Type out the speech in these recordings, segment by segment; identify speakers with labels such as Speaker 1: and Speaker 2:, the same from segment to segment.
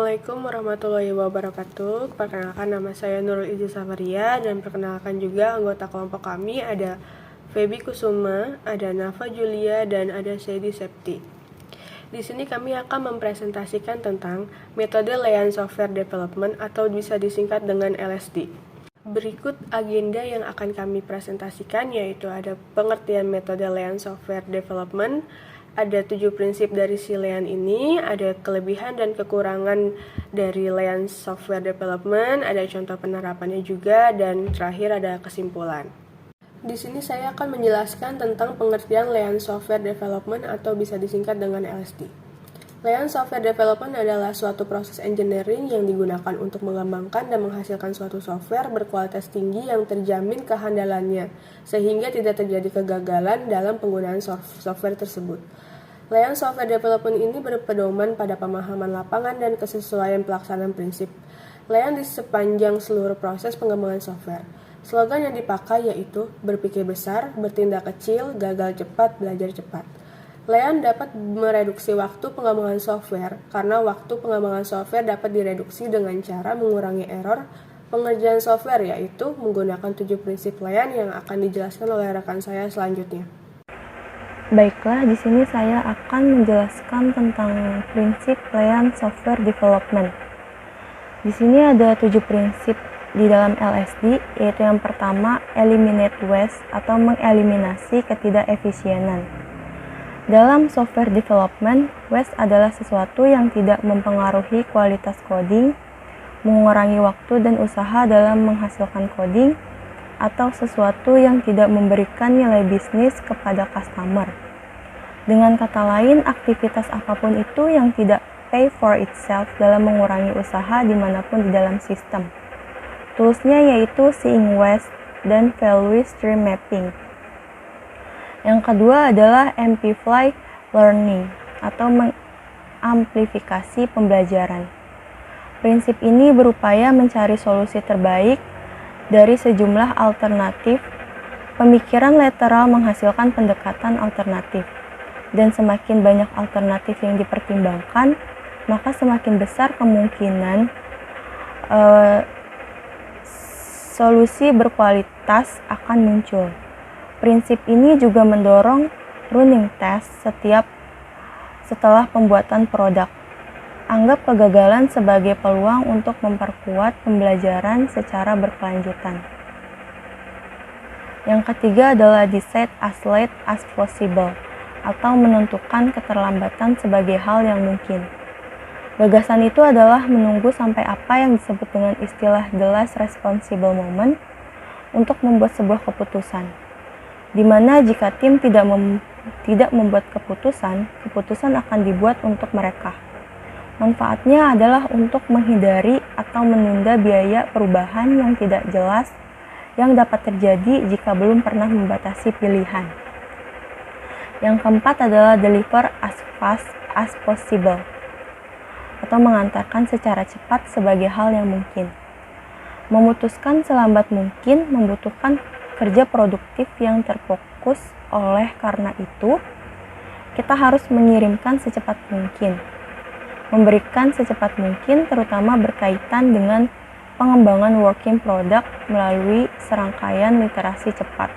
Speaker 1: Assalamualaikum warahmatullahi wabarakatuh. Perkenalkan, nama saya Nurul Izi Safaria, dan perkenalkan juga anggota kelompok kami ada Feby Kusuma, ada Nafa Julia, dan ada Sedi Septi. Di sini kami akan mempresentasikan tentang metode Layan Software Development atau bisa disingkat dengan LSD. Berikut agenda yang akan kami presentasikan, yaitu ada pengertian metode Layan Software Development, ada 7 prinsip dari si Layan ini, ada kelebihan dan kekurangan dari Layan Software Development, ada contoh penerapannya juga, dan terakhir ada kesimpulan. Di sini saya akan menjelaskan tentang pengertian Layan Software Development atau bisa disingkat dengan LSD. Layan Software Development adalah suatu proses engineering yang digunakan untuk mengembangkan dan menghasilkan suatu software berkualitas tinggi yang terjamin kehandalannya, sehingga tidak terjadi kegagalan dalam penggunaan software tersebut. Layan Software Development ini berpedoman pada pemahaman lapangan dan kesesuaian pelaksanaan prinsip Layan di sepanjang seluruh proses pengembangan software. Slogan yang dipakai yaitu berpikir besar, bertindak kecil, gagal cepat, belajar cepat. Layan dapat mereduksi waktu pengembangan software karena waktu pengembangan software dapat direduksi dengan cara mengurangi error pengerjaan software, yaitu menggunakan 7 prinsip Layan yang akan dijelaskan oleh rekan saya selanjutnya.
Speaker 2: Baiklah, di sini saya akan menjelaskan tentang prinsip Layan Software Development. Di sini ada 7 prinsip di dalam LSD, yaitu yang pertama, eliminate waste atau mengeliminasi ketidakefisienan. Dalam software development, waste adalah sesuatu yang tidak mempengaruhi kualitas coding, mengurangi waktu dan usaha dalam menghasilkan coding, atau sesuatu yang tidak memberikan nilai bisnis kepada customer. Dengan kata lain, aktivitas apapun itu yang tidak pay for itself dalam mengurangi usaha dimanapun di dalam sistem. Toolsnya yaitu Seeing Waste dan Value Stream Mapping. Yang kedua adalah Amplify Learning atau mengamplifikasi pembelajaran. Prinsip ini berupaya mencari solusi terbaik dari sejumlah alternatif. Pemikiran lateral menghasilkan pendekatan alternatif, dan semakin banyak alternatif yang dipertimbangkan, maka semakin besar kemungkinan solusi berkualitas akan muncul. Prinsip ini juga mendorong running test setelah pembuatan produk. Anggap kegagalan sebagai peluang untuk memperkuat pembelajaran secara berkelanjutan. Yang ketiga adalah decide as late as possible atau menentukan keterlambatan sebagai hal yang mungkin. Gagasan itu adalah menunggu sampai apa yang disebut dengan istilah the last responsible moment untuk membuat sebuah keputusan. Di mana jika tim tidak membuat keputusan akan dibuat untuk mereka. Manfaatnya adalah untuk menghindari atau menunda biaya perubahan yang tidak jelas yang dapat terjadi jika belum pernah membatasi pilihan. Yang keempat adalah deliver as fast as possible atau mengantarkan secara cepat sebagai hal yang mungkin. Memutuskan selambat mungkin membutuhkan kerja produktif yang terfokus, oleh karena itu kita harus mengirimkan secepat mungkin. Memberikan secepat mungkin terutama berkaitan dengan pengembangan working product melalui serangkaian literasi cepat.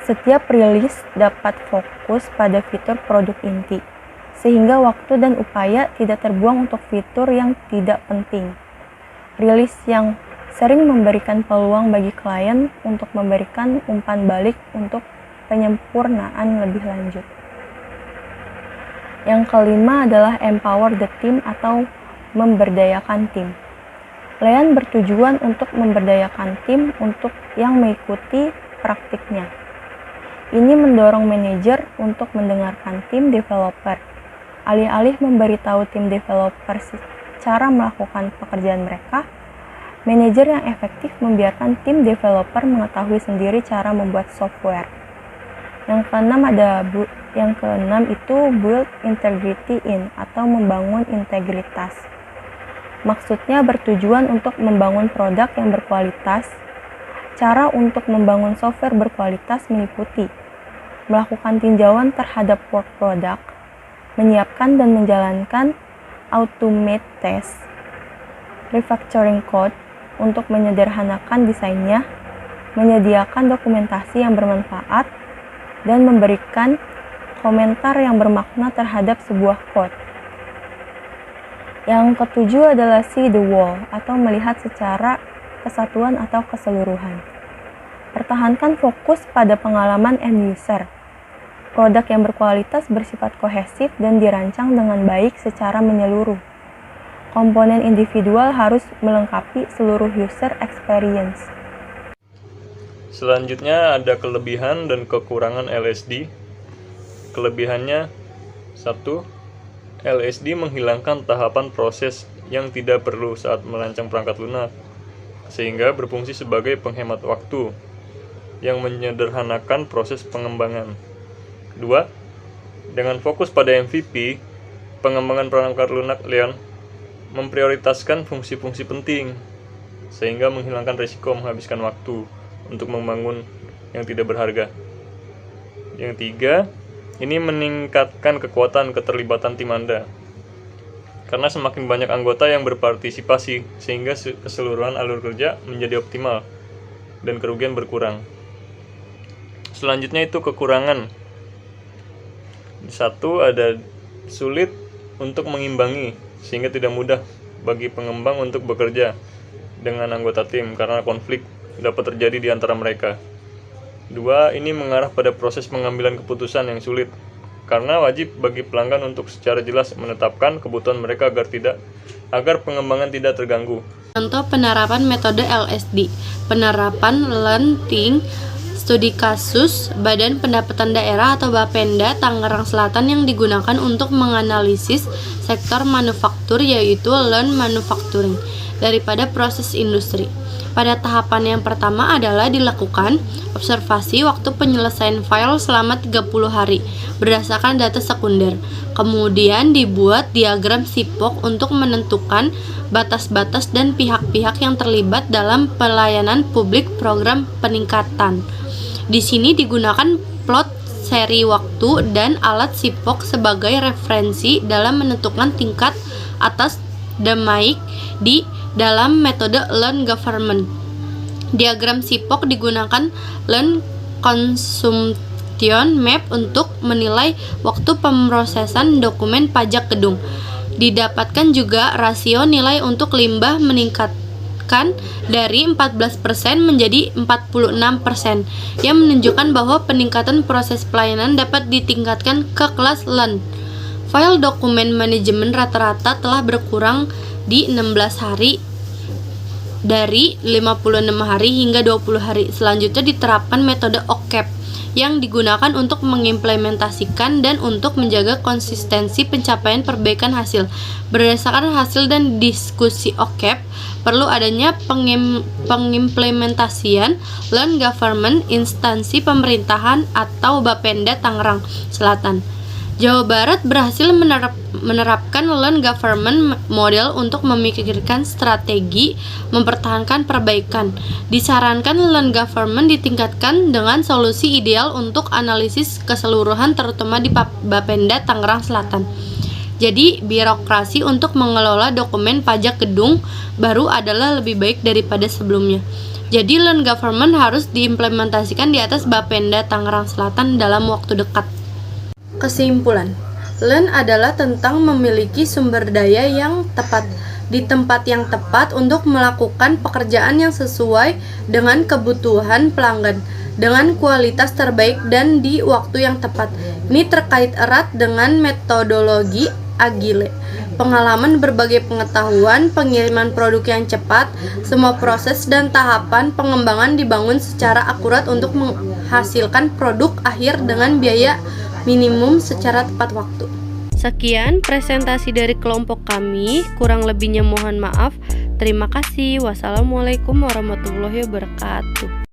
Speaker 2: Setiap rilis dapat fokus pada fitur produk inti, sehingga waktu dan upaya tidak terbuang untuk fitur yang tidak penting. Rilis yang sering memberikan peluang bagi klien untuk memberikan umpan balik untuk penyempurnaan lebih lanjut. Yang kelima adalah empower the team atau memberdayakan tim. Layan bertujuan untuk memberdayakan tim untuk yang mengikuti praktiknya. Ini mendorong manajer untuk mendengarkan tim developer, alih-alih memberitahu tim developer cara melakukan pekerjaan mereka. Manajer yang efektif membiarkan tim developer mengetahui sendiri cara membuat software. Yang keenam itu build integrity in atau membangun integritas. Maksudnya bertujuan untuk membangun produk yang berkualitas. Cara untuk membangun software berkualitas meliputi melakukan tinjauan terhadap work product, menyiapkan dan menjalankan automate test, refactoring code untuk menyederhanakan desainnya, menyediakan dokumentasi yang bermanfaat, dan memberikan komentar yang bermakna terhadap sebuah code. Yang ketujuh adalah see the whole atau melihat secara kesatuan atau keseluruhan. Pertahankan fokus pada pengalaman end user. Produk yang berkualitas bersifat kohesif dan dirancang dengan baik secara menyeluruh. Komponen individual harus melengkapi seluruh user experience.
Speaker 3: Selanjutnya ada kelebihan dan kekurangan LSD. Kelebihannya 1. LSD menghilangkan tahapan proses yang tidak perlu saat merancang perangkat lunak, sehingga berfungsi sebagai penghemat waktu yang menyederhanakan proses pengembangan. 2. Dengan fokus pada MVP, pengembangan perangkat lunak Leon memprioritaskan fungsi-fungsi penting, sehingga menghilangkan risiko menghabiskan waktu untuk membangun yang tidak berharga. Yang 3, ini meningkatkan kekuatan keterlibatan tim Anda. Karena semakin banyak anggota yang berpartisipasi, sehingga keseluruhan alur kerja menjadi optimal dan kerugian berkurang. Selanjutnya itu kekurangan. 1, ada sulit untuk mengimbangi, sehingga tidak mudah bagi pengembang untuk bekerja dengan anggota tim karena konflik dapat terjadi di antara mereka. 2, ini mengarah pada proses pengambilan keputusan yang sulit, karena wajib bagi pelanggan untuk secara jelas menetapkan kebutuhan mereka agar pengembangan tidak terganggu.
Speaker 4: Contoh penerapan metode LSD, penerapan Lenting studi kasus Badan Pendapatan Daerah atau Bapenda Tangerang Selatan yang digunakan untuk menganalisis sektor manufaktur, yaitu lean manufacturing daripada proses industri. Pada tahapan yang pertama adalah dilakukan observasi waktu penyelesaian file selama 30 hari berdasarkan data sekunder. Kemudian dibuat diagram SIPOK untuk menentukan batas-batas dan pihak-pihak yang terlibat dalam pelayanan publik program peningkatan. Di sini digunakan plot seri waktu dan alat SIPOK sebagai referensi dalam menentukan tingkat atas demaik di dalam metode Lean Government. Diagram SIPOK digunakan Lean Consumption Map untuk menilai waktu pemrosesan dokumen pajak gedung. Didapatkan juga rasio nilai untuk limbah meningkatkan dari 14% menjadi 46%, yang menunjukkan bahwa peningkatan proses pelayanan dapat ditingkatkan ke kelas Lean. File dokumen manajemen rata-rata telah berkurang di 16 hari dari 56 hari hingga 20 hari. Selanjutnya diterapkan metode OCAP yang digunakan untuk mengimplementasikan dan untuk menjaga konsistensi pencapaian perbaikan hasil. Berdasarkan hasil dan diskusi OCAP, perlu adanya pengimplementasian Lean Government instansi pemerintahan atau Bapenda Tangerang Selatan. Jawa Barat berhasil menerapkan Lean Government model untuk memikirkan strategi mempertahankan perbaikan. Disarankan Lean Government ditingkatkan dengan solusi ideal untuk analisis keseluruhan terutama di Bapenda Tangerang Selatan. Jadi, birokrasi untuk mengelola dokumen pajak gedung baru adalah lebih baik daripada sebelumnya. Jadi, Lean Government harus diimplementasikan di atas Bapenda Tangerang Selatan dalam waktu dekat. Kesimpulan, Lean adalah tentang memiliki sumber daya yang tepat di tempat yang tepat untuk melakukan pekerjaan yang sesuai dengan kebutuhan pelanggan dengan kualitas terbaik dan di waktu yang tepat. Ini terkait erat dengan metodologi Agile, pengalaman berbagai pengetahuan, pengiriman produk yang cepat, semua proses dan tahapan pengembangan dibangun secara akurat untuk menghasilkan produk akhir dengan biaya minimum secara tepat waktu. Sekian presentasi dari kelompok kami, kurang lebihnya mohon maaf. Terima kasih. Wassalamualaikum warahmatullahi wabarakatuh.